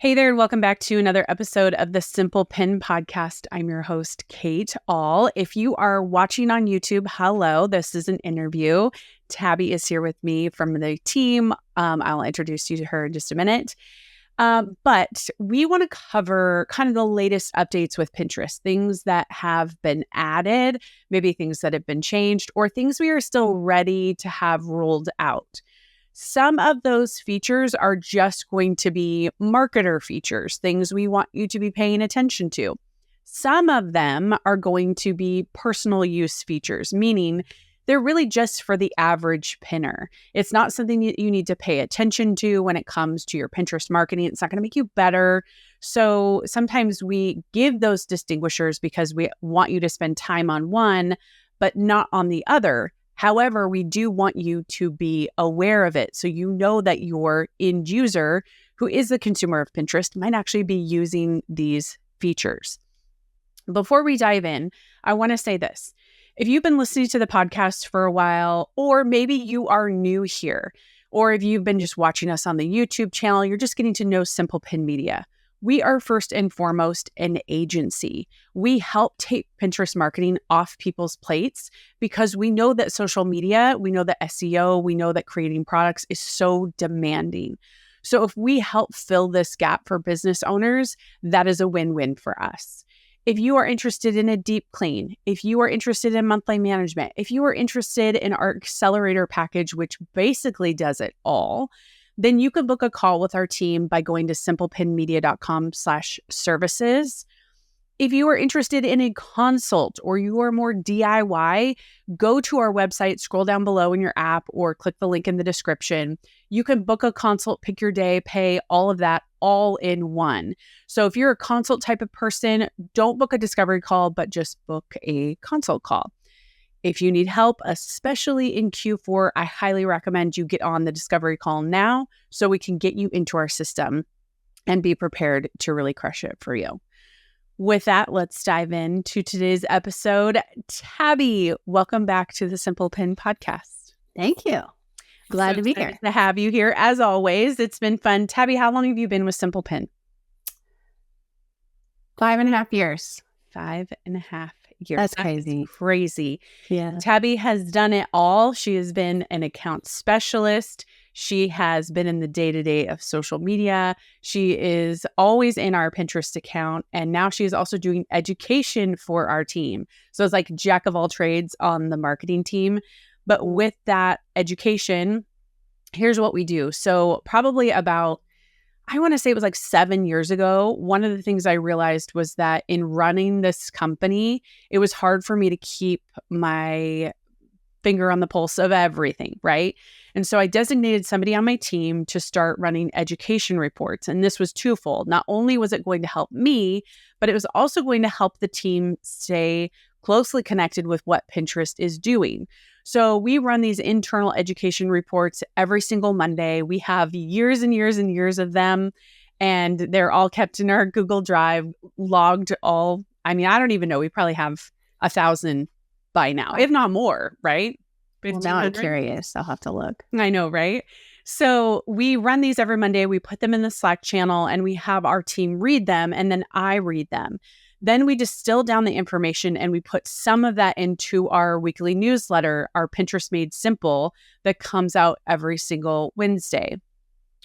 Hey there, and welcome back to another episode of the Simple Pin Podcast. I'm your host, Kate All. If you are watching on YouTube, hello, this is an interview. Tabby is here with me from the team. I'll introduce you to her in just a minute. But we want to cover kind of the latest updates with Pinterest, things that have been added, maybe things that have been changed, or things we are still ready to have rolled out. Some of those features are just going to be marketer features, things we want you to be paying attention to. Some of them are going to be personal use features, meaning they're really just for the average pinner. It's not something that you need to pay attention to when it comes to your Pinterest marketing. It's not going to make you better. So sometimes we give those distinguishers because we want you to spend time on one, but not on the other. However, we do want you to be aware of it so you know that your end user, who is the consumer of Pinterest, might actually be using these features. Before we dive in, I want to say this. If you've been listening to the podcast for a while, or maybe you are new here, or if you've been just watching us on the YouTube channel, you're just getting to know Simple Pin Media. We are first and foremost an agency. We help take Pinterest marketing off people's plates because we know that social media, we know that SEO, we know that creating products is so demanding. So if we help fill this gap for business owners, that is a win-win for us. If you are interested in a deep clean, if you are interested in monthly management, if you are interested in our accelerator package, which basically does it all, then you can book a call with our team by going to simplepinmedia.com/services. If you are interested in a consult or you are more DIY, go to our website, scroll down below in your app, or click the link in the description. You can book a consult, pick your day, pay, all of that, all in one. So if you're a consult type of person, don't book a discovery call, but just book a consult call. If you need help, especially in Q4, I highly recommend you get on the discovery call now so we can get you into our system and be prepared to really crush it for you. With that, let's dive into today's episode. Tabby, welcome back to the Simple Pin Podcast. Thank you. Glad to be here. To have you here as always. It's been fun. Tabby, how long have you been with Simple Pin? 5.5 years. 5.5 years. That's crazy. Crazy. Yeah. Tabby has done it all. She has been an account specialist. She has been in the day-to-day of social media. She is always in our Pinterest account. And now she is also doing education for our team. So it's like jack of all trades on the marketing team. But with that education, here's what we do. So probably about, I want to say it was like 7 years ago, one of the things I realized was that in running this company, it was hard for me to keep my finger on the pulse of everything, right? And so I designated somebody on my team to start running education reports. And this was twofold. Not only was it going to help me, but it was also going to help the team stay closely connected with what Pinterest is doing. So we run these internal education reports every single Monday. We have years and years and years of them, and they're all kept in our Google Drive, logged all. I mean, I don't even know. We probably have 1,000 by now, if not more, right? Well, now I'm curious. I'll have to look. I know, right? So we run these every Monday. We put them in the Slack channel and we have our team read them, and then I read them. Then we distill down the information and we put some of that into our weekly newsletter, our Pinterest Made Simple, that comes out every single Wednesday.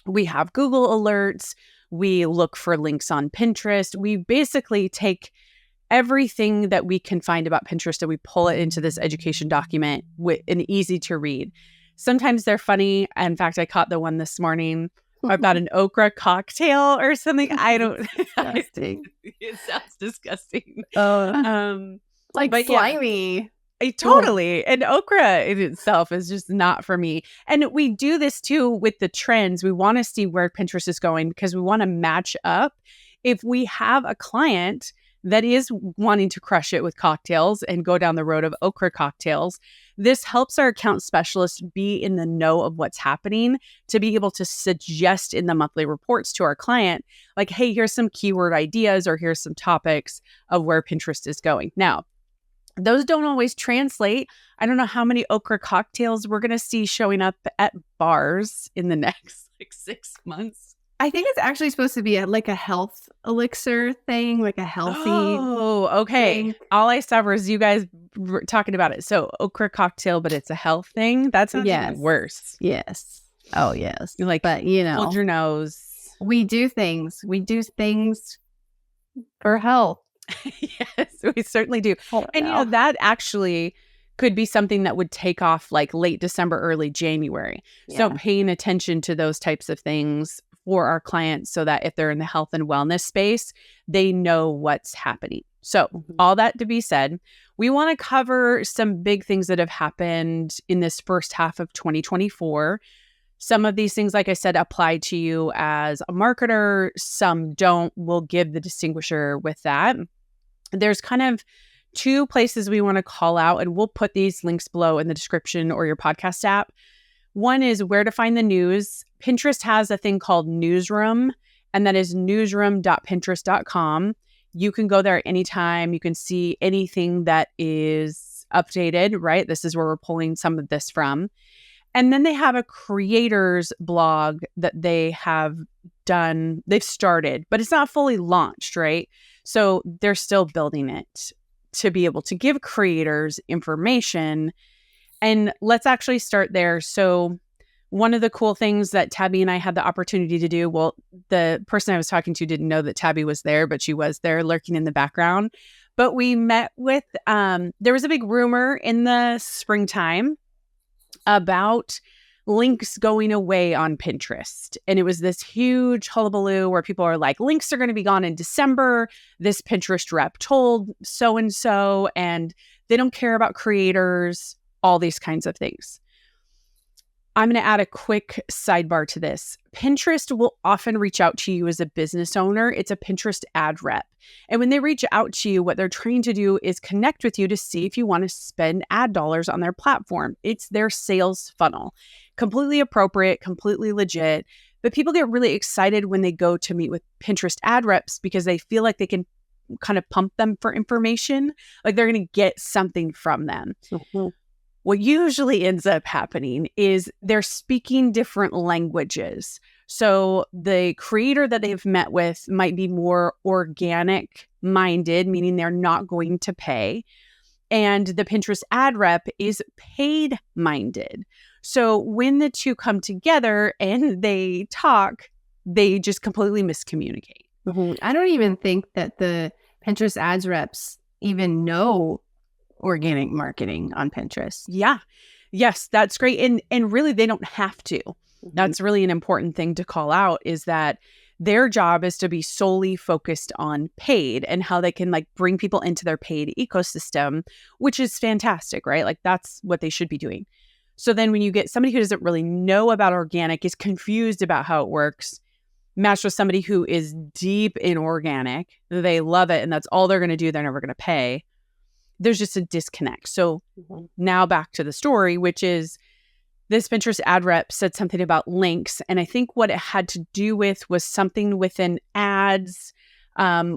We have Google alerts. We look for links on Pinterest. We basically take everything that we can find about Pinterest and we pull it into this education document with an easy to read. Sometimes they're funny. In fact, I caught the one this morning about an okra cocktail or something. I don't. Disgusting. It sounds disgusting. Like slimy. Yeah, totally. And okra in itself is just not for me. And we do this too with the trends. We want to see where Pinterest is going because we want to match up. If we have a client that is wanting to crush it with cocktails and go down the road of okra cocktails, this helps our account specialists be in the know of what's happening to be able to suggest in the monthly reports to our client, like, hey, here's some keyword ideas or here's some topics of where Pinterest is going. Now, those don't always translate. I don't know how many okra cocktails we're going to see showing up at bars in the next 6 months. I think it's actually supposed to be like a health elixir thing, like a healthy. Oh, okay. thing. All I saw was you guys talking about it. So okra cocktail, but it's a health thing. That sounds even worse. Yes. Oh, yes. Like, but hold your nose. We do things. We do things for health. Yes, we certainly do. And that actually could be something that would take off like late December, early January. Yeah. So paying attention to those types of things for our clients so that if they're in the health and wellness space, they know what's happening. So all that to be said, we want to cover some big things that have happened in this first half of 2024. Some of these things, like I said, apply to you as a marketer. Some don't. We'll give the distinguisher with that. There's kind of two places we want to call out, and we'll put these links below in the description or your podcast app. One is where to find the news. Pinterest has a thing called Newsroom, and that is newsroom.pinterest.com. You can go there anytime. You can see anything that is updated, right? This is where we're pulling some of this from. And then they have a creators blog that they have done. They've started, but it's not fully launched, right? So they're still building it to be able to give creators information. And let's actually start there. So one of the cool things that Tabby and I had the opportunity to do, well, the person I was talking to didn't know that Tabby was there, but she was there lurking in the background. But we met with, there was a big rumor in the springtime about links going away on Pinterest. And it was this huge hullabaloo where people are like, links are going to be gone in December. This Pinterest rep told so-and-so, and they don't care about creators, all these kinds of things. I'm going to add a quick sidebar to this. Pinterest will often reach out to you as a business owner. It's a Pinterest ad rep. And when they reach out to you, what they're trying to do is connect with you to see if you want to spend ad dollars on their platform. It's their sales funnel. Completely appropriate, completely legit. But people get really excited when they go to meet with Pinterest ad reps because they feel like they can kind of pump them for information, like they're going to get something from them. Mm-hmm. What usually ends up happening is they're speaking different languages. So the creator that they've met with might be more organic minded, meaning they're not going to pay. And the Pinterest ad rep is paid minded. So when the two come together and they talk, they just completely miscommunicate. Mm-hmm. I don't even think that the Pinterest ads reps even know organic marketing on Pinterest. Yeah. Yes, that's great. And really, they don't have to. Mm-hmm. That's really an important thing to call out, is that their job is to be solely focused on paid and how they can like bring people into their paid ecosystem, which is fantastic, right? Like that's what they should be doing. So then when you get somebody who doesn't really know about organic, is confused about how it works, matched with somebody who is deep in organic, they love it, and that's all they're going to do, they're never going to pay. There's just a disconnect. So now back to the story, which is this Pinterest ad rep said something about links. And I think what it had to do with was something within ads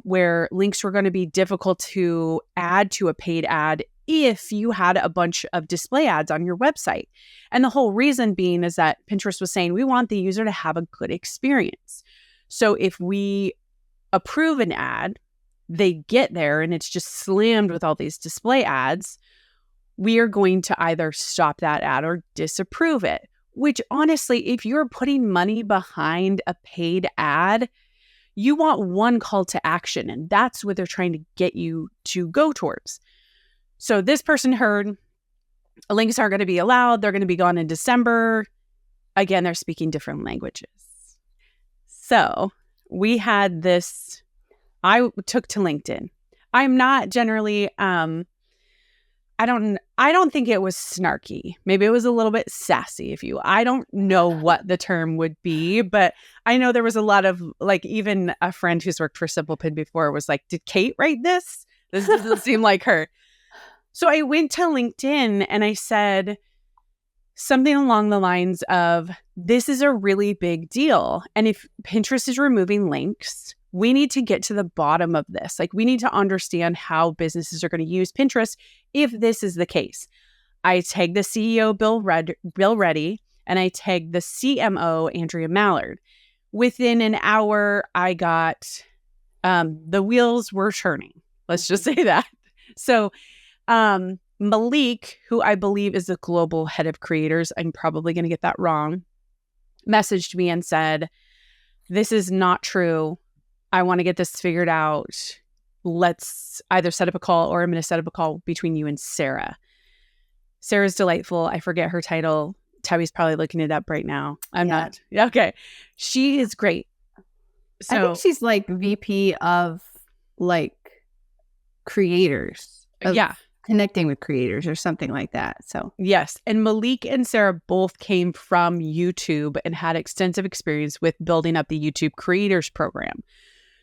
where links were going to be difficult to add to a paid ad if you had a bunch of display ads on your website. And the whole reason being is that Pinterest was saying, we want the user to have a good experience. So if we approve an ad, they get there and it's just slammed with all these display ads, we are going to either stop that ad or disapprove it. Which honestly, if you're putting money behind a paid ad, you want one call to action, and that's what they're trying to get you to go towards. So this person heard links aren't going to be allowed. They're going to be gone in December. Again, they're speaking different languages. So we had this, I took to LinkedIn. I'm not generally, I don't think it was snarky. Maybe it was a little bit sassy, I don't know what the term would be, but I know there was a lot of, like, even a friend who's worked for Simple Pin before was like, did Kate write this? This doesn't seem like her. So I went to LinkedIn and I said something along the lines of, this is a really big deal. And if Pinterest is removing links, we need to get to the bottom of this. Like, we need to understand how businesses are going to use Pinterest if this is the case. I tagged the CEO, Bill Reddy, and I tagged the CMO, Andrea Mallard. within an hour, I got the wheels were turning. Let's just say that. So Malik, who I believe is the global head of creators, I'm probably going to get that wrong, messaged me and said, this is not true. I want to get this figured out. Let's either set up a call, or I'm going to set up a call between you and Sarah. Sarah's delightful. I forget her title. Tabby's probably looking it up right now. I'm not. Okay. She is great. So I think she's like VP of like creators. Connecting with creators or something like that. So yes. And Malik and Sarah both came from YouTube and had extensive experience with building up the YouTube creators program.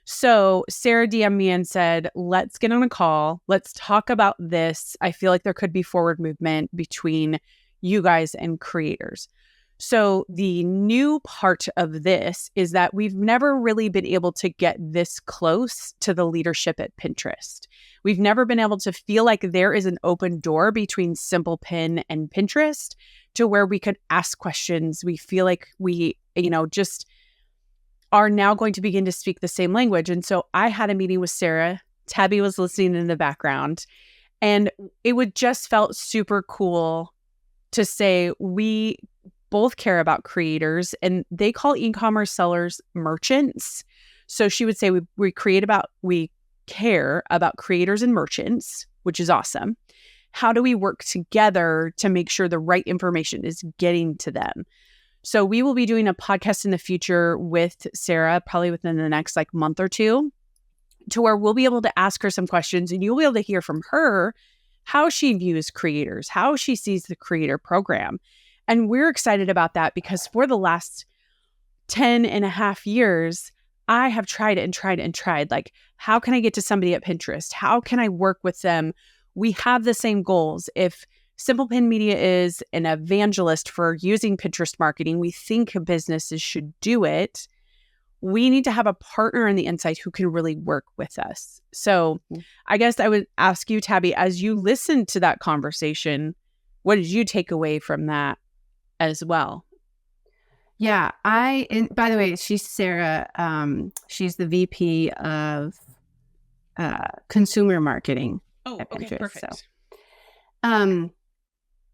So Sarah DM'd me and said, let's get on a call. Let's talk about this. I feel like there could be forward movement between you guys and creators. So the new part of this is that we've never really been able to get this close to the leadership at Pinterest. We've never been able to feel like there is an open door between Simple Pin and Pinterest to where we could ask questions. We feel like we, just are now going to begin to speak the same language. And so I had a meeting with Sarah. Tabby was listening in the background, and it would just felt super cool to say we both care about creators, and they call e-commerce sellers merchants. So she would say we care about creators and merchants, which is awesome. How do we work together to make sure the right information is getting to them? So we will be doing a podcast in the future with Sarah, probably within the next month or two, to where we'll be able to ask her some questions, and you'll be able to hear from her how she views creators, how she sees the creator program. And we're excited about that because for the last 10 and a half years, I have tried and tried and tried. Like, how can I get to somebody at Pinterest? How can I work with them? We have the same goals. If Simple Pin Media is an evangelist for using Pinterest marketing, we think businesses should do it. We need to have a partner on the inside who can really work with us. So I guess I would ask you, Tabby, as you listened to that conversation, what did you take away from that as well? Yeah, and by the way, she's Sarah. She's the VP of consumer marketing at Pinterest. Okay, perfect. So,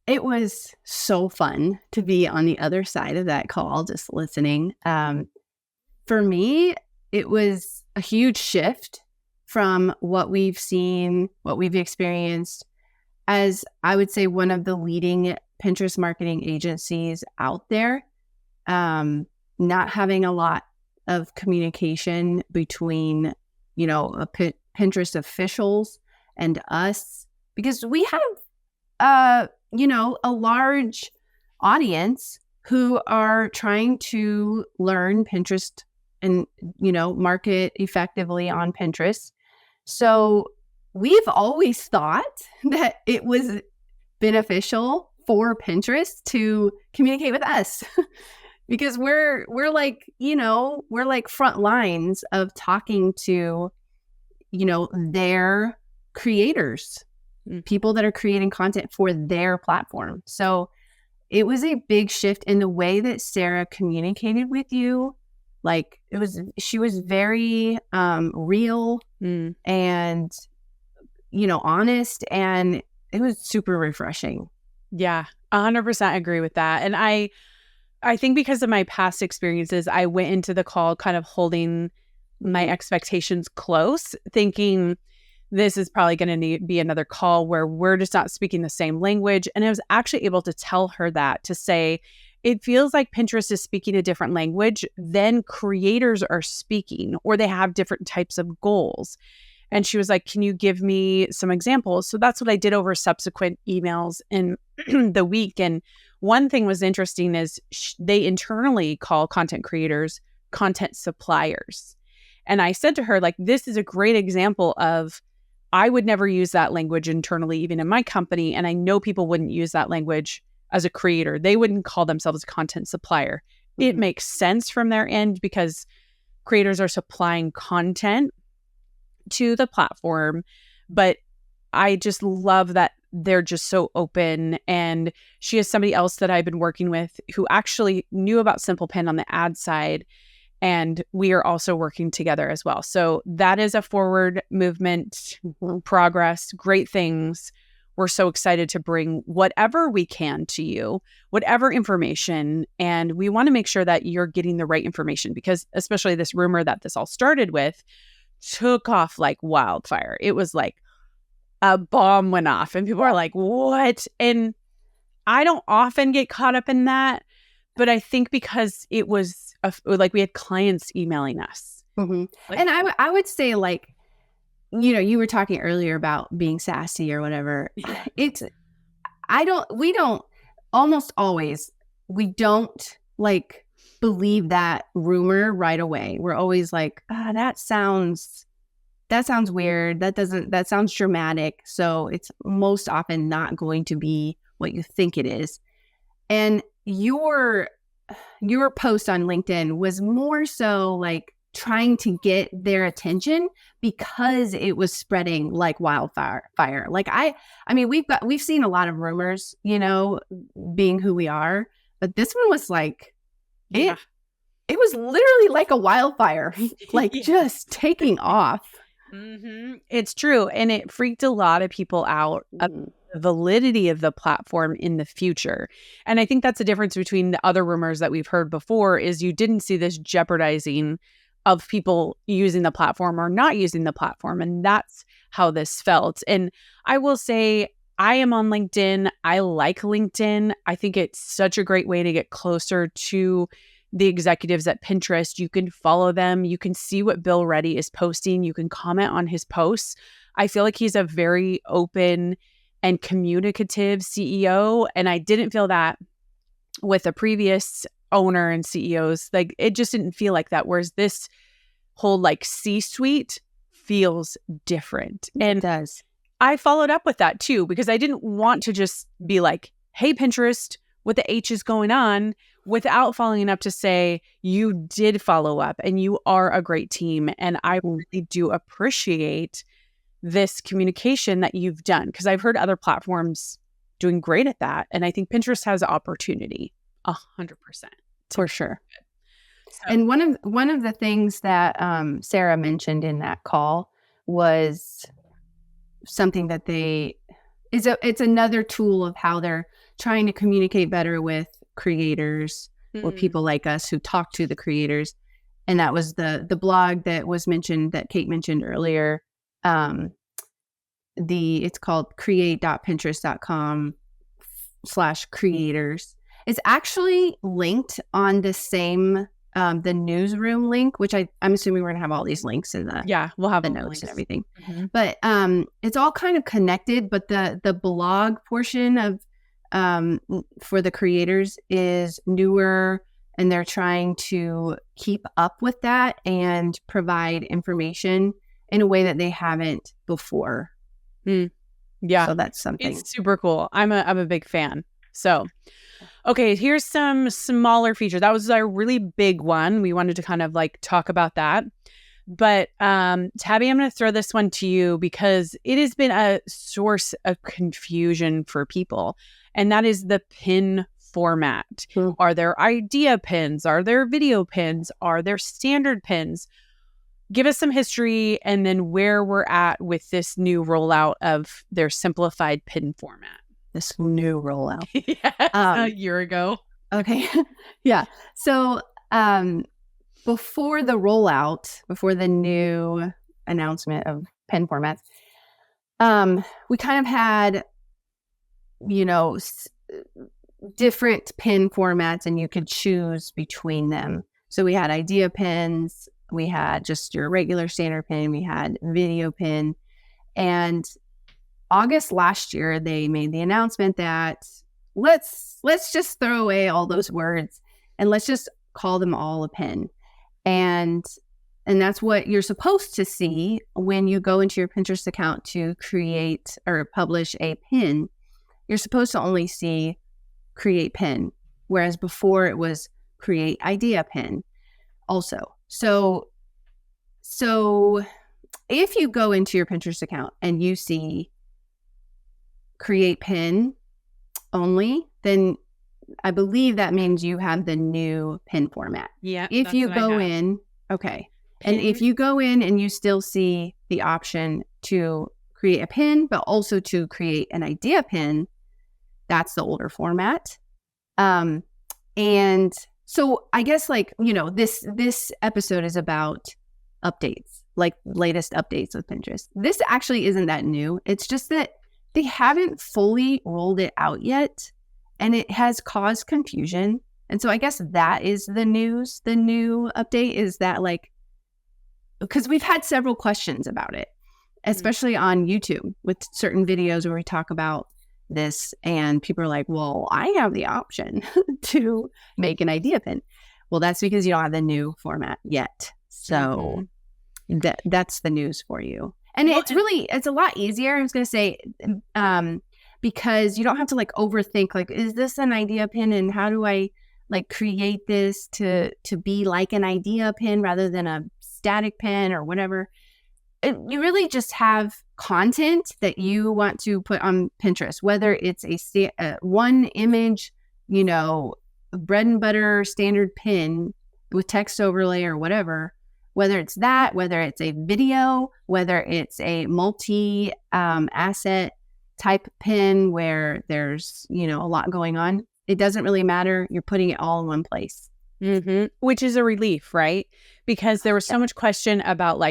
it was so fun to be on the other side of that call, just listening. For me, it was a huge shift from what we've seen, what we've experienced as, I would say, one of the leading Pinterest marketing agencies out there. Not having a lot of communication between, Pinterest officials and us, because we have, a large audience who are trying to learn Pinterest and, market effectively on Pinterest. So we've always thought that it was beneficial for Pinterest to communicate with us because we're like, we're like front lines of talking to, their creators, people that are creating content for their platform. So it was a big shift in the way that Sarah communicated with you. Like she was very real and, honest, and it was super refreshing. Yeah, 100% agree with that. And I think because of my past experiences, I went into the call kind of holding my expectations close, thinking this is probably going to be another call where we're just not speaking the same language. And I was actually able to tell her that, to say, it feels like Pinterest is speaking a different language than creators are speaking, or they have different types of goals. And she was like, can you give me some examples? So that's what I did over subsequent emails in the week. And one thing was interesting is they internally call content creators content suppliers. And I said to her, this is a great example of, I would never use that language internally, even in my company. And I know people wouldn't use that language as a creator. They wouldn't call themselves a content supplier. It makes sense from their end because creators are supplying content to the platform. But I just love that they're just so open. And she is somebody else that I've been working with who actually knew about Simple Pin on the ad side. And we are also working together as well. So that is a forward movement, progress, great things. We're so excited to bring whatever we can to you, whatever information. And we want to make sure that you're getting the right information, because especially this rumor that this all started with took off like wildfire. It was like a bomb went off and people are like, what? And I don't often get caught up in that, but I think because it was like we had clients emailing us. Mm-hmm. Like, and I would say, like, you were talking earlier about being sassy or whatever. We don't almost always, we don't like believe that rumor right away. We're always like, that sounds weird. That sounds dramatic. So it's most often not going to be what you think it is. And your post on LinkedIn was more so like trying to get their attention because it was spreading like wildfire. Like I mean, we've seen a lot of rumors, being who we are, but this one was like, it was literally like a wildfire, like just taking off. Mm-hmm. It's true. And it freaked a lot of people out about the validity of the platform in the future. And I think that's the difference between the other rumors that we've heard before, is you didn't see this jeopardizing of people using the platform or not using the platform. And that's how this felt. And I will say, I am on LinkedIn. I like LinkedIn. I think it's such a great way to get closer to the executives at Pinterest. You can follow them. You can see what Bill Reddy is posting. You can comment on his posts. I feel like he's a very open and communicative CEO. And I didn't feel that with the previous owner and CEOs. Like, it just didn't feel like that. Whereas this whole like C-suite feels different. And it does. I followed up with that too, because I didn't want to just be like, hey, Pinterest, what the H is going on, without following up to say, you did follow up and you are a great team. And I really do appreciate this communication that you've done, because I've heard other platforms doing great at that. And I think Pinterest has opportunity 100%. For sure. So. And one of the things that Sarah mentioned in that call was something that it's another tool of how they're trying to communicate better with creators or people like us who talk to the creators. And that was the blog that was mentioned, that Kate mentioned earlier. It's called create.pinterest.com/creators. It's actually linked on the same the newsroom link, which I'm assuming we're gonna have all these links in we'll have the the notes links and everything. Mm-hmm. But it's all kind of connected. But the blog portion of for the creators is newer, and they're trying to keep up with that and provide information in a way that they haven't before. Yeah, so that's something. It's super cool. I'm a big fan. So, okay, here's some smaller features. That was a really big one. We wanted to kind of like talk about that. But Tabby, I'm going to throw this one to you because it has been a source of confusion for people. And that is the pin format. Are there idea pins? Are there video pins? Are there standard pins? Give us some history and then where we're at with this new rollout of their simplified pin format. This new rollout. A year ago. Okay. Yeah. So before the rollout, before the new announcement of pin formats, we kind of had, different pin formats, and you could choose between them. So we had idea pins, we had just your regular standard pin, we had video pin. And August last year, they made the announcement that let's just throw away all those words and let's just call them all a pin. And that's what you're supposed to see when you go into your Pinterest account to create or publish a pin. You're supposed to only see create pin, whereas before it was create idea pin also. So if you go into your Pinterest account and you see create pin only, then I believe that means you have the new pin format. Yeah. If you go in, okay. Pin. And if you go in and you still see the option to create a pin, but also to create an idea pin, that's the older format. And so I guess this episode is about updates, like latest updates with Pinterest. This actually isn't that new. It's just that they haven't fully rolled it out yet, and it has caused confusion. And so I guess that is the news. The new update is that because we've had several questions about it, especially on YouTube with certain videos where we talk about this, and people are like, well, I have the option to make an idea pin. Well, that's because you don't have the new format yet. So that's the news for you. And it's a lot easier. I was going to say, because you don't have to overthink, is this an idea pin, and how do I create this to be like an idea pin rather than a static pin or whatever. You really just have content that you want to put on Pinterest, whether it's a one image, bread and butter standard pin with text overlay or whatever, whether it's that, whether it's a video, whether it's a multi asset type pin where there's, a lot going on. It doesn't really matter. You're putting it all in one place. Which is a relief, right? Because there was so much question about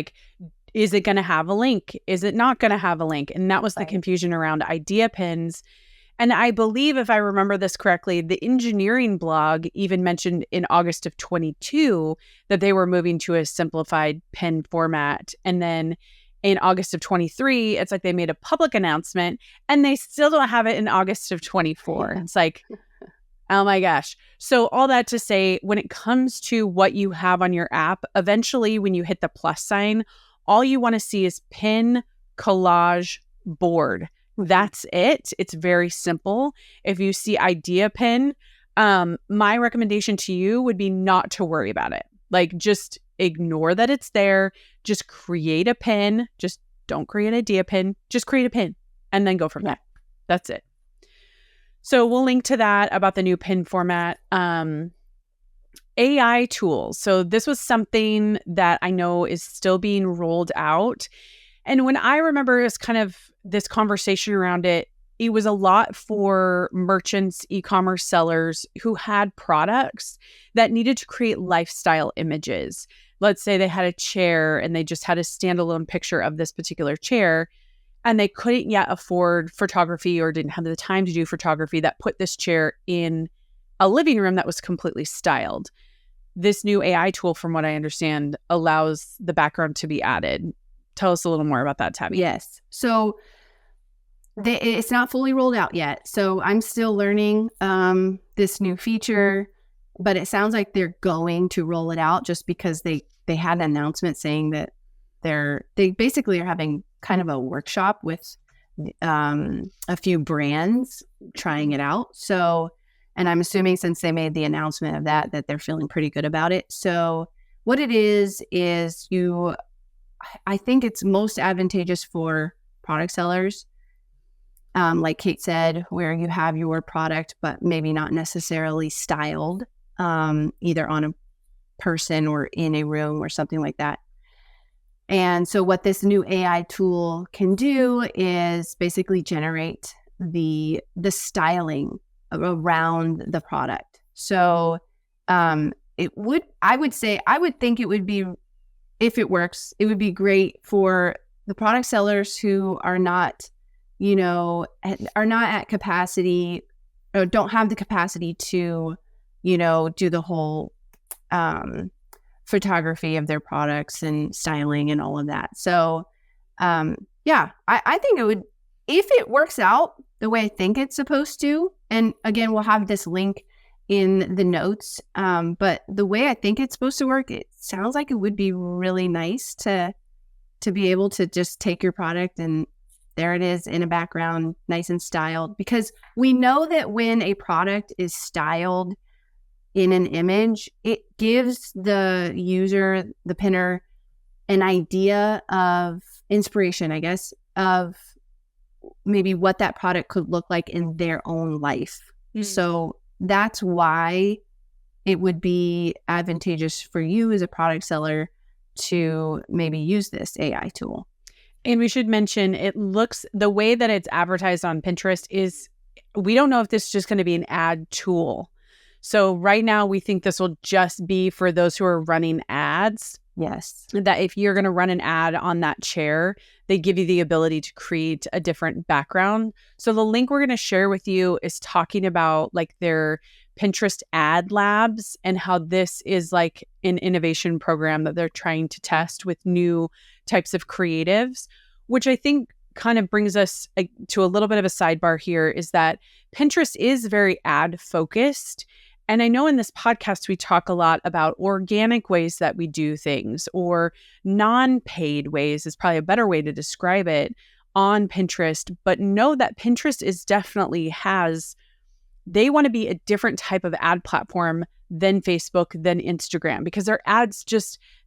is it going to have a link? Is it not going to have a link? And that was the confusion around idea pins. And I believe, if I remember this correctly, the engineering blog even mentioned in August of 22 that they were moving to a simplified pin format. And then in August of 23, it's they made a public announcement, and they still don't have it in August of 24. It's oh my gosh. So all that to say, when it comes to what you have on your app, eventually when you hit the plus sign, all you want to see is pin, collage, board. That's it. It's very simple. If you see idea pin, my recommendation to you would be not to worry about it. Just ignore that it's there. Just create a pin. Just don't create an idea pin. Just create a pin and then go from there. That's it. So we'll link to that about the new pin format. AI tools. So this was something that I know is still being rolled out. And when I remember it was kind of this conversation around it, it was a lot for merchants, e-commerce sellers who had products that needed to create lifestyle images. Let's say they had a chair and they just had a standalone picture of this particular chair, and they couldn't yet afford photography or didn't have the time to do photography that put this chair in a living room that was completely styled. This new AI tool, from what I understand, allows the background to be added. Tell us a little more about that, Tabby. Yes. So it's not fully rolled out yet. So I'm still learning this new feature, but it sounds like they're going to roll it out just because they had an announcement saying that they basically are having kind of a workshop with a few brands trying it out. So, and I'm assuming since they made the announcement of that they're feeling pretty good about it. So what it is I think it's most advantageous for product sellers. Like Kate said, where you have your product, but maybe not necessarily styled, either on a person or in a room or something like that. And so what this new AI tool can do is basically generate the styling around the product. So I would think it would be, if it works, it would be great for the product sellers who are not at capacity or don't have the capacity to, do the whole photography of their products and styling and all of that. So, I think it would, if it works out the way I think it's supposed to, and again, we'll have this link in the notes, but the way I think it's supposed to work, it sounds like it would be really nice to be able to just take your product and there it is in a background, nice and styled, because we know that when a product is styled in an image, it gives the user, the pinner, an idea of inspiration, I guess, of maybe what that product could look like in their own life. Mm-hmm. So that's why it would be advantageous for you as a product seller to maybe use this AI tool. And we should mention, the way that it's advertised on Pinterest is, we don't know if this is just going to be an ad tool. So right now we think this will just be for those who are running ads. Yes. That if you're going to run an ad on that chair, they give you the ability to create a different background. So the link we're going to share with you is talking about like their Pinterest ad labs and how this is like an innovation program that they're trying to test with new types of creatives, which I think kind of brings us to a little bit of a sidebar here, is that Pinterest is very ad focused. And I know in this podcast, we talk a lot about organic ways that we do things, or non-paid ways is probably a better way to describe it on Pinterest. But know that Pinterest they want to be a different type of ad platform than Facebook, than Instagram, because their ads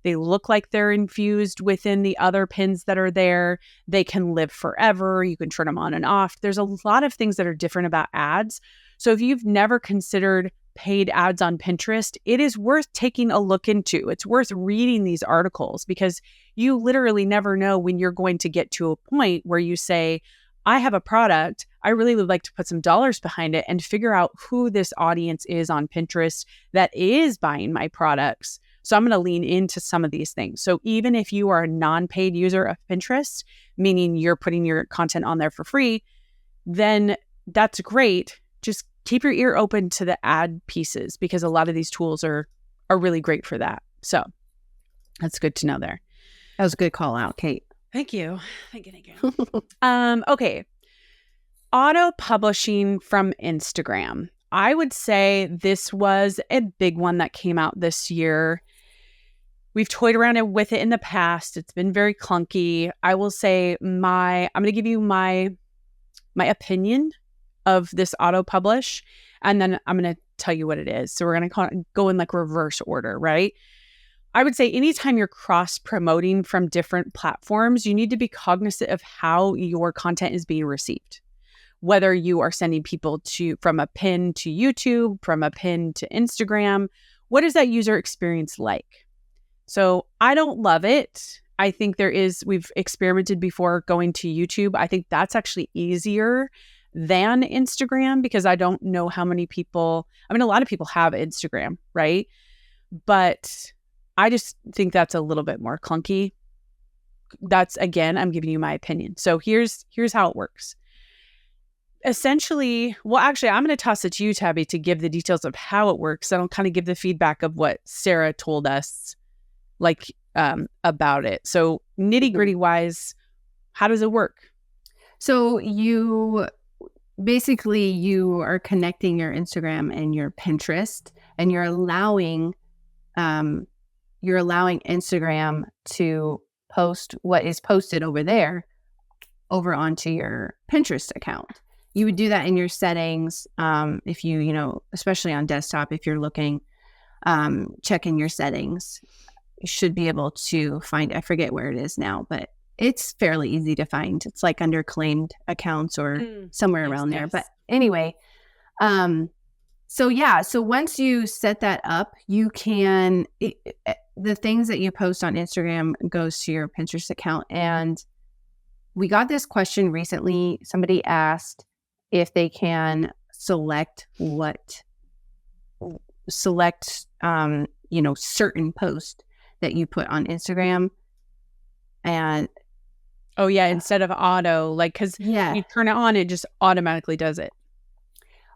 they look like they're infused within the other pins that are there. They can live forever. You can turn them on and off. There's a lot of things that are different about ads. So if you've never considered paid ads on Pinterest, it is worth taking a look into. It's worth reading these articles, because you literally never know when you're going to get to a point where you say, I have a product, I really would like to put some dollars behind it and figure out who this audience is on Pinterest that is buying my products. So I'm going to lean into some of these things. So even if you are a non-paid user of Pinterest, meaning you're putting your content on there for free, then that's great. Just keep your ear open to the ad pieces, because a lot of these tools are really great for that. So that's good to know there. That was a good call out, Kate. Thank you. Thank you. Okay. Auto publishing from Instagram. I would say this was a big one that came out this year. We've toyed around with it in the past. It's been very clunky. I will say I'm going to give you my opinion of this auto publish, and then I'm going to tell you what it is. So we're going to go in like reverse order, right? I would say anytime you're cross promoting from different platforms, you need to be cognizant of how your content is being received. Whether you are sending people from a pin to YouTube, from a pin to Instagram, what is that user experience like? So I don't love it. I think we've experimented before going to YouTube. I think that's actually easier than Instagram, because I don't know how many people, a lot of people have Instagram, right? But I just think that's a little bit more clunky. That's, again, I'm giving you my opinion. So here's how it works. Essentially, well, actually, I'm going to toss it to you, Tabby, to give the details of how it works. I'll kind of give the feedback of what Sarah told us, about it. So nitty gritty wise, how does it work? So you are connecting your Instagram and your Pinterest, and you're allowing Instagram to post what is posted over there over onto your Pinterest account. You would do that in your settings. If you especially on desktop, if you're looking, check in your settings. You should be able to find, I forget where it is now, but it's fairly easy to find. It's like under claimed accounts or somewhere around there. But anyway, so once you set that up, you can, the things that you post on Instagram goes to your Pinterest account. And we got this question recently. Somebody asked if they can select certain post that you put on Instagram. And oh yeah, instead of auto, because you turn it on, it just automatically does it.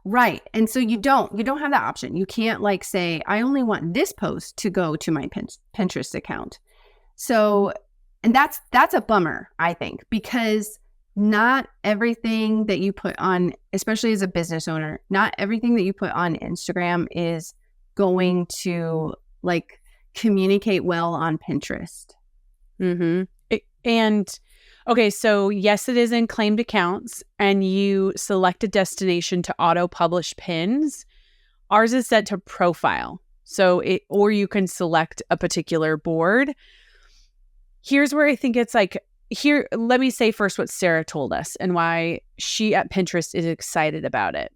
Right. And so you don't have that option. You can't say, I only want this post to go to my Pinterest account. So, and that's a bummer, I think, because not everything that you put on, especially as a business owner, not everything that you put on Instagram is going to communicate well on Pinterest. Mm-hmm. And okay, so yes, it is in claimed accounts, and you select a destination to auto publish pins. Ours is set to profile. Or you can select a particular board. Here's where I think it's let me say first what Sarah told us and why she at Pinterest is excited about it.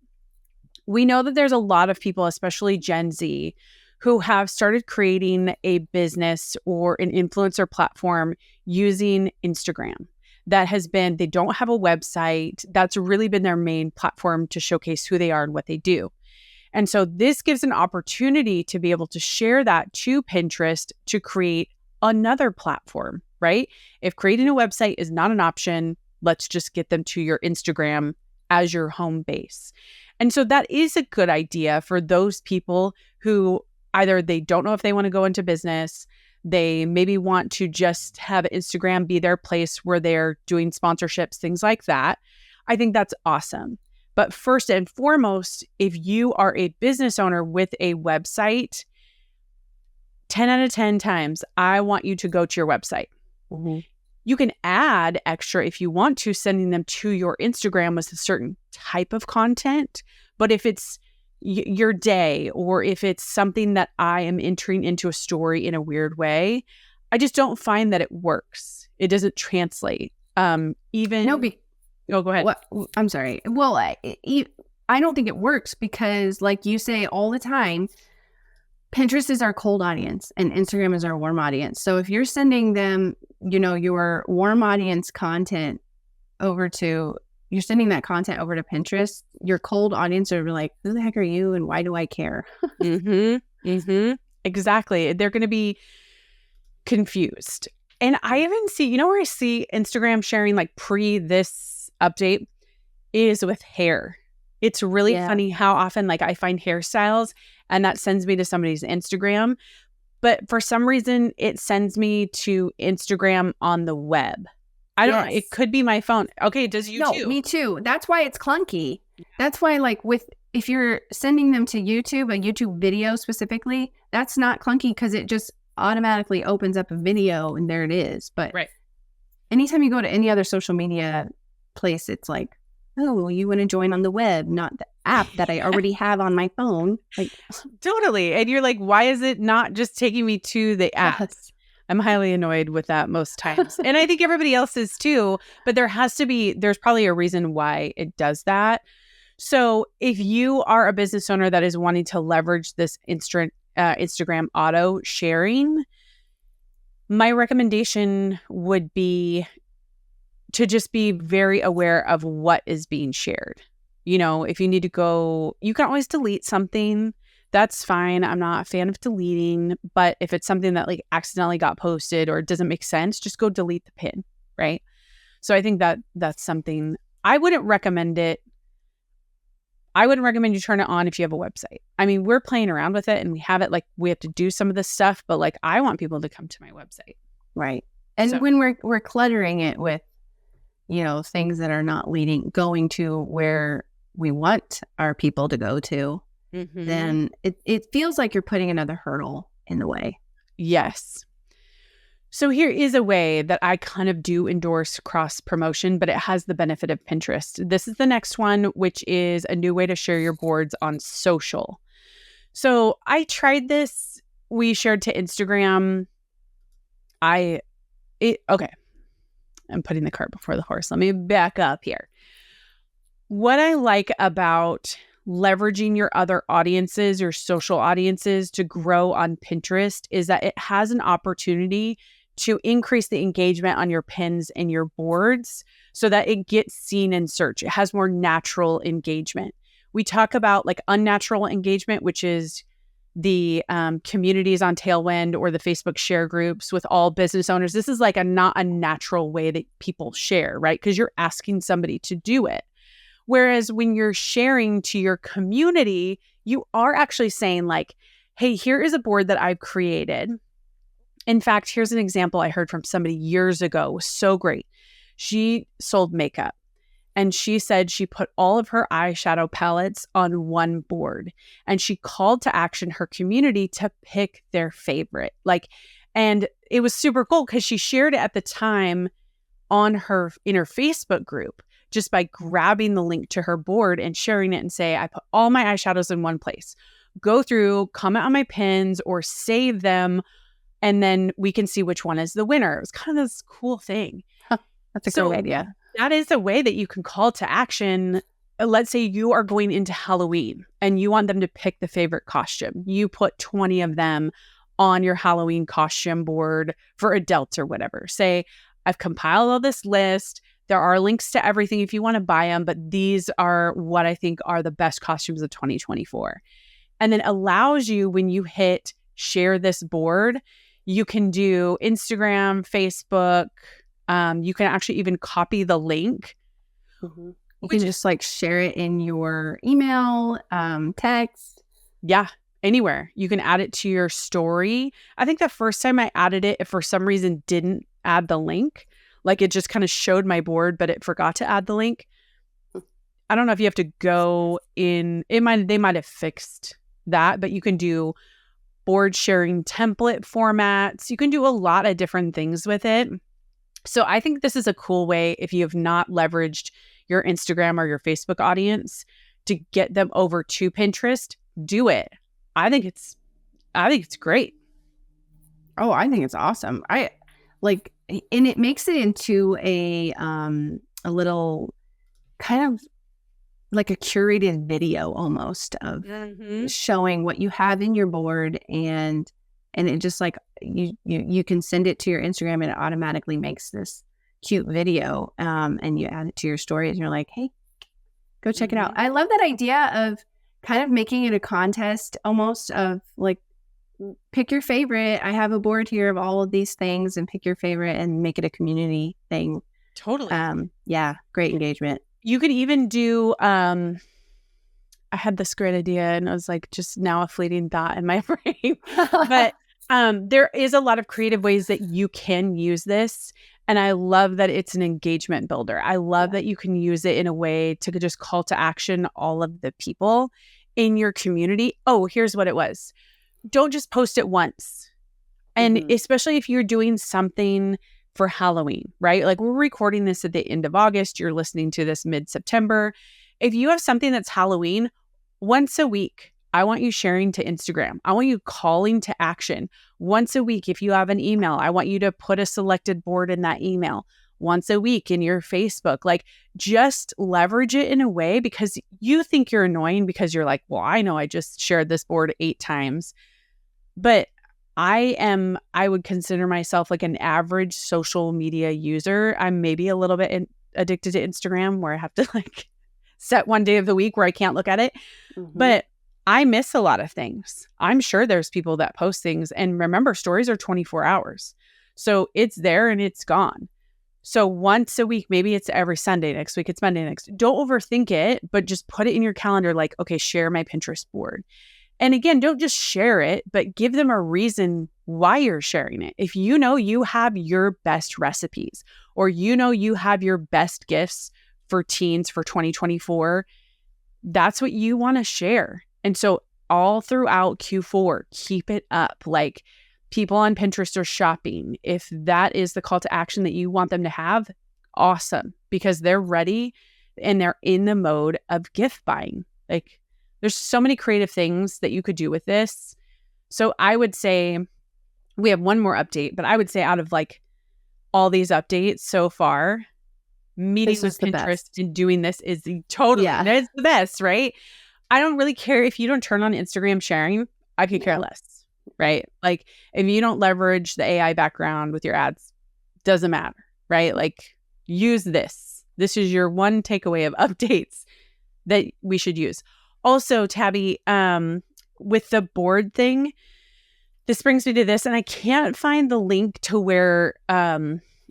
We know that there's a lot of people, especially Gen Z, who have started creating a business or an influencer platform using Instagram. That has been, they don't have a website. That's really been their main platform to showcase who they are and what they do. And so this gives an opportunity to be able to share that to Pinterest to create another platform, right? If creating a website is not an option, let's just get them to your Instagram as your home base. And so that is a good idea for those people who either they don't know if they want to go into business, they maybe want to just have Instagram be their place where they're doing sponsorships, things like that. I think that's awesome. But first and foremost, if you are a business owner with a website, 10 out of 10 times, I want you to go to your website. Mm-hmm. You can add extra if you want to, sending them to your Instagram with a certain type of content. But if it's your day, or if it's something that I am entering into a story in a weird way, I just don't find that it works. It doesn't translate. Go ahead. What, I'm sorry. Well, I don't think it works because, like you say all the time, Pinterest is our cold audience and Instagram is our warm audience. So if you're sending them, your warm audience content you're sending that content over to Pinterest, your cold audience are like, who the heck are you and why do I care? Exactly. They're going to be confused. And I even see, where I see Instagram sharing like pre this update is with hair. It's really funny how often like I find hairstyles and that sends me to somebody's Instagram. But for some reason, it sends me to Instagram on the web. I don't know. It could be my phone. Okay, does you too? No, me too. That's why it's clunky. That's why, if you're sending them to YouTube, a YouTube video specifically, that's not clunky because it just automatically opens up a video and there it is. But anytime you go to any other social media place, it's like, oh, you want to join on the web, not the app that I already have on my phone. Like, totally. And you're like, why is it not just taking me to the app? Yes. I'm highly annoyed with that most times. And I think everybody else is too, but there's probably a reason why it does that. So if you are a business owner that is wanting to leverage this Instagram auto sharing, my recommendation would be to just be very aware of what is being shared. If you need to go, you can always delete something. That's fine. I'm not a fan of deleting, but if it's something that like accidentally got posted or it doesn't make sense, just go delete the pin, right? So I think that that's something I wouldn't recommend it. I wouldn't recommend you turn it on if you have a website. I mean, we're playing around with it and we have it like we have to do some of this stuff, but like I want people to come to my website. Right. And when we're cluttering it with, things that are not going to where we want our people to go to, then it feels like you're putting another hurdle in the way. Yes. So here is a way that I kind of do endorse cross promotion, but it has the benefit of Pinterest. This is the next one, which is a new way to share your boards on social. So I tried this. We shared to Instagram. Okay. I'm putting the cart before the horse. Let me back up here. What I like about leveraging your other audiences, your social audiences to grow on Pinterest is that it has an opportunity to increase the engagement on your pins and your boards so that it gets seen in search. It has more natural engagement. We talk about like unnatural engagement, which is the communities on Tailwind or the Facebook share groups with all business owners. This is like not a natural way that people share, right? Because you're asking somebody to do it. Whereas when you're sharing to your community, you are actually saying like, hey, here is a board that I've created. In fact, here's an example I heard from somebody years ago. It was so great. She sold makeup and she said she put all of her eyeshadow palettes on one board and she called to action her community to pick their favorite. And it was super cool because she shared it at the time in her Facebook group, just by grabbing the link to her board and sharing it and say, I put all my eyeshadows in one place. Go through, comment on my pins or save them, and then we can see which one is the winner. It was kind of this cool thing. That's a great idea. That is a way that you can call to action let's say you are going into Halloween and you want them to pick the favorite costume. You put 20 of them on your Halloween costume board for adults or whatever. Say, I've compiled all this list. There are links to everything if you want to buy them, but these are what I think are the best costumes of 2024. And then allows you, when you hit share this board, you can do Instagram, Facebook. You can actually even copy the link. Mm-hmm. You can just like share it in your email, text. Yeah, anywhere. You can add it to your story. I think the first time I added it, if for some reason didn't add the link, like it just kind of showed my board, but it forgot to add the link. I don't know if you have to go in. They might have fixed that, but you can do board sharing template formats. You can do a lot of different things with it. So I think this is a cool way, if you have not leveraged your Instagram or your Facebook audience, to get them over to Pinterest. Do it. I think it's great. Oh, I think it's awesome. I like, and it makes it into a little kind of like a curated video almost of showing what you have in your board, and it just like you can send it to your Instagram and it automatically makes this cute video, and you add it to your stories and you're like, hey, go check it out. I love that idea of kind of making it a contest almost, of like, pick your favorite. I have a board here of all of these things, and pick your favorite and make it a community thing. Totally. Yeah, great engagement. You could even do, I had this great idea and I was like, just now a fleeting thought in my brain. But there is a lot of creative ways that you can use this. And I love that it's an engagement builder. I love that you can use it in a way to just call to action all of the people in your community. Oh, here's what it was. Don't just post it once. And especially if you're doing something for Halloween, right? Like, we're recording this at the end of August. You're listening to this mid-September. If you have something that's Halloween, once a week, I want you sharing to Instagram. I want you calling to action. Once a week, if you have an email, I want you to put a selected board in that email. Once a week in your Facebook, like, just leverage it in a way, because you think you're annoying because you're like, well, I know I just shared this board 8 times. But I would consider myself like an average social media user. I'm maybe a little bit addicted to Instagram, where I have to like set one day of the week where I can't look at it. But I miss a lot of things. I'm sure there's people that post things, and remember, stories are 24 hours. So it's there and it's gone. So once a week, maybe it's every Sunday, next week it's Monday next. Don't overthink it, but just put it in your calendar like, okay, share my Pinterest board. And again, don't just share it, but give them a reason why you're sharing it. If you know you have your best recipes, or you know you have your best gifts for teens for 2024, that's what you want to share. And so all throughout Q4, keep it up. Like, people on Pinterest are shopping. If that is the call to action that you want them to have, awesome, because they're ready and they're in the mode of gift buying. Like, there's so many creative things that you could do with this. So I would say we have one more update, but I would say out of like all these updates so far, meeting with Pinterest and doing this is that's the best, right? I don't really care if you don't turn on Instagram sharing. I could care less, right? Like, if you don't leverage the AI background with your ads, doesn't matter, right? Like, use this. This is your one takeaway of updates that we should use. Also, Tabby, with the board thing, this brings me to this, and I can't find the link to where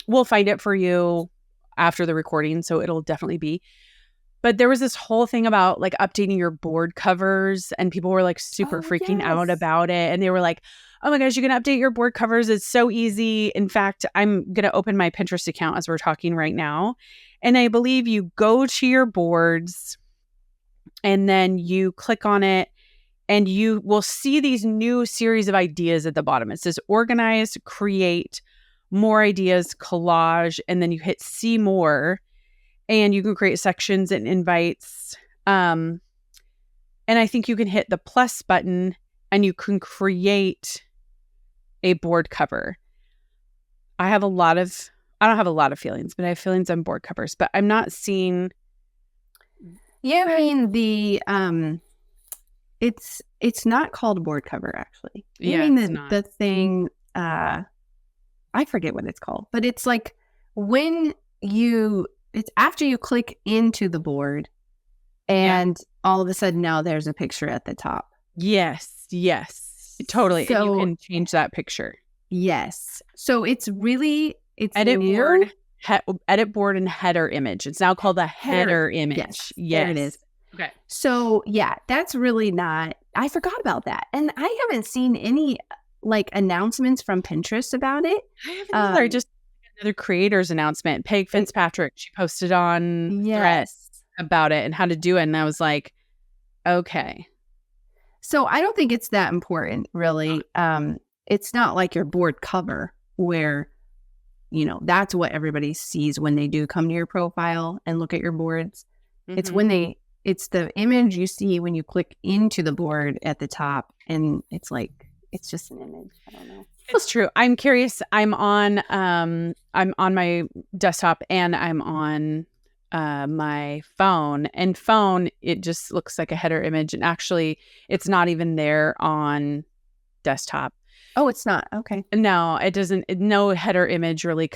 we'll find it for you after the recording, so it'll definitely be. But there was this whole thing about like updating your board covers, and people were like super freaking out about it. And they were like, oh my gosh, you can update your board covers. It's so easy. In fact, I'm going to open my Pinterest account as we're talking right now. And I believe you go to your boards and then you click on it, and you will see these new series of ideas at the bottom. It says organize, create, more ideas, collage, and then you hit see more, and you can create sections and invites. And I think you can hit the plus button and you can create a board cover. I don't have a lot of feelings, but I have feelings on board covers, but I'm not seeing You mean it's not called board cover, actually. You mean it's not. the thing, I forget what it's called, but it's like when it's after you click into the board and all of a sudden now there's a picture at the top. Yes, totally. And you So can change that picture. yes. So it's Edit new. board, edit board and header image. It's now called a header image. Yes, there it is. Okay. So yeah, that's really not, I forgot about that. And I haven't seen any like announcements from Pinterest about it. I haven't either. Just another creator's announcement. Peg Fitzpatrick, she posted on Threads about it and how to do it. And I was like, okay. So I don't think it's that important, really. It's not like your board cover where, that's what everybody sees when they do come to your profile and look at your boards. Mm-hmm. It's the image you see when you click into the board at the top, and it's just an image. I don't know. It's true. I'm curious. I'm on my desktop and I'm on my phone. And phone, it just looks like a header image, and actually, it's not even there on desktop. Oh, it's not. Okay. No, it doesn't. No header image really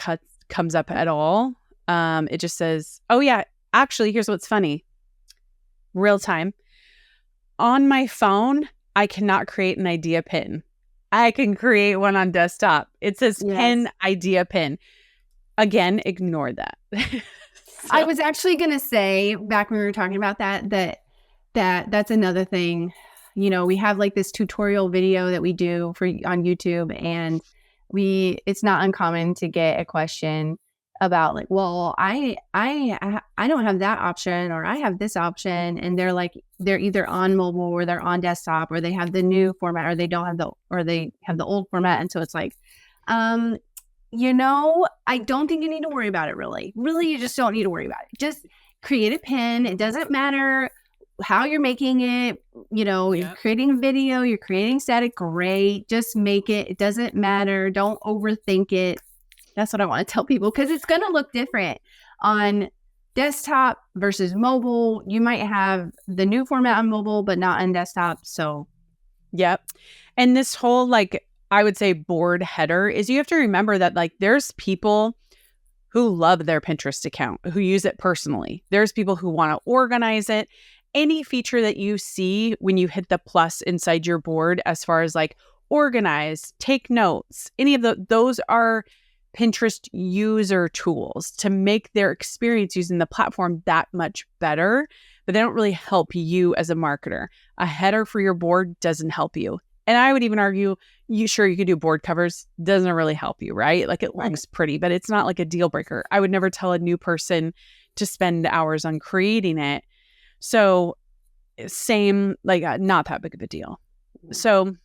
comes up at all. It just says, "Oh yeah, actually, here's what's funny." Real time. On my phone, I cannot create an idea pin. I can create one on desktop. It says pin idea pin. Again, ignore that. I was actually going to say, back when we were talking about that's another thing. We have like this tutorial video that we do on YouTube, and it's not uncommon to get a question about like, well, I don't have that option, or I have this option, and they're either on mobile or they're on desktop, or they have the new format, or they don't have they have the old format. And so it's like, I don't think you need to worry about it. Really, you just don't need to worry about it. Just create a pin. It doesn't matter how you're making it. You're creating a video, you're creating static, great. Just make it. It doesn't matter. Don't overthink it. That's what I want to tell people, because it's going to look different on desktop versus mobile. You might have the new format on mobile, but not on desktop. So, yep. And this whole, I would say board header is, you have to remember that there's people who love their Pinterest account, who use it personally. There's people who want to organize it. Any feature that you see when you hit the plus inside your board, as far as organize, take notes, any of those are Pinterest user tools to make their experience using the platform that much better, but they don't really help you as a marketer. A header for your board doesn't help you. And I would even argue, you could do board covers, doesn't really help you, right? It looks pretty, but it's not like a deal breaker. I would never tell a new person to spend hours on creating it. So same, not that big of a deal. So,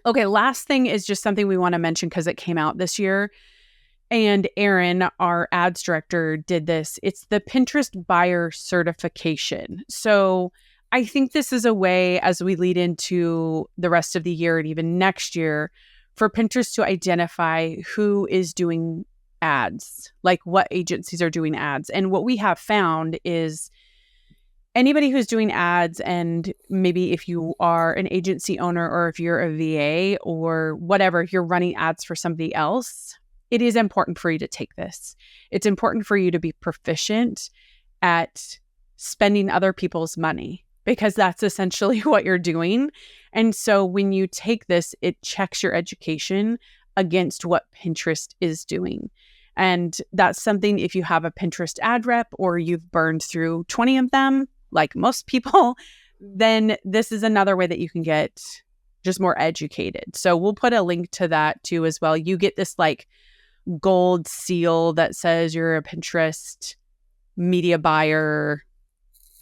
okay, last thing is just something we want to mention because it came out this year. And Erin, our ads director, did this. It's the Pinterest buyer certification. So I think this is a way, as we lead into the rest of the year and even next year, for Pinterest to identify who is doing ads, what agencies are doing ads. And what we have found is anybody who's doing ads, and maybe if you are an agency owner or if you're a VA or whatever, if you're running ads for somebody else, it is important for you to take this. It's important for you to be proficient at spending other people's money, because that's essentially what you're doing. And so when you take this, it checks your education against what Pinterest is doing. And that's something, if you have a Pinterest ad rep or you've burned through 20 of them, like most people, then this is another way that you can get just more educated. So we'll put a link to that too as well. You get this gold seal that says you're a Pinterest media buyer.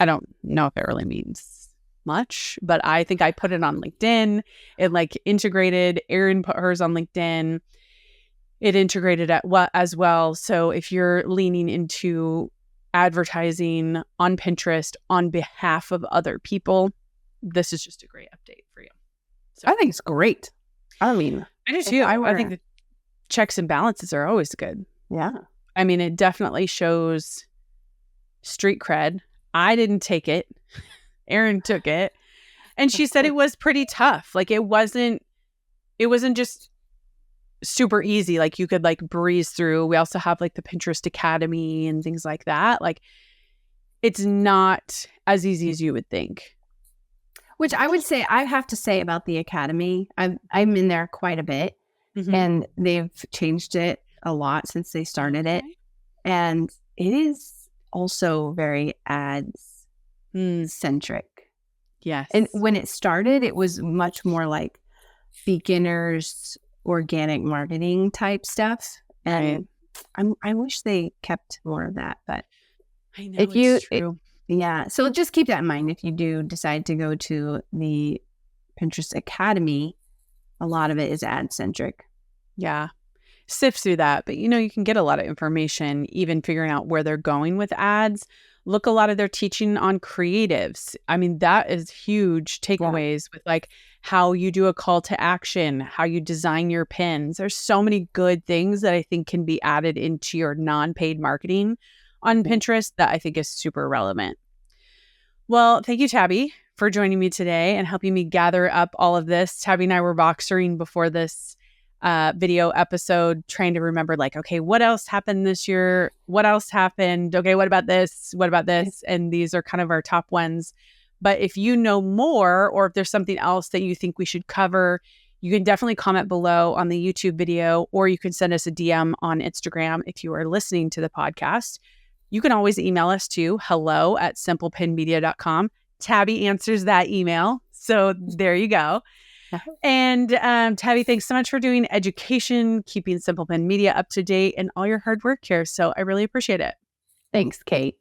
I don't know if it really means much, but I think I put it on LinkedIn. It integrated. Erin put hers on LinkedIn. It integrated as well. So if you're leaning into advertising on Pinterest on behalf of other people, this is just a great update for you. So I think it's great. I do too. I think the checks and balances are always good. Yeah. I mean, it definitely shows street cred. I didn't take it. Erin took it. And she said it was pretty tough. Like it wasn't just super easy. Like you could like breeze through. We also have like the Pinterest Academy and things like that. Like it's not as easy as you would think. Which I would say, I have to say about the Academy, I'm in there quite a bit, and they've changed it a lot since they started it. And it is also very ads centric. Yes. And when it started, it was much more like beginners, organic marketing type stuff. And I wish they kept more of that, but I know it's true. Yeah. So just keep that in mind if you do decide to go to the Pinterest Academy. A lot of it is ad centric. Yeah. Sift through that. But you can get a lot of information, even figuring out where they're going with ads. Look a lot of their teaching on creatives. I mean, that is huge takeaways with like how you do a call to action, how you design your pins. There's so many good things that I think can be added into your non-paid marketing on Pinterest that I think is super relevant. Well, thank you, Tabby, for joining me today and helping me gather up all of this. Tabby and I were boxering before this video episode, trying to remember like, okay, what else happened this year? What else happened? Okay, what about this? What about this? And these are kind of our top ones. But if you know more, or if there's something else that you think we should cover, you can definitely comment below on the YouTube video, or you can send us a DM on Instagram if you are listening to the podcast. You can always email us to hello@simplepinmedia.com. Tabby answers that email. So there you go. And Tabby, thanks so much for doing education, keeping Simple Pin Media up to date, and all your hard work here. So I really appreciate it. Thanks, Kate.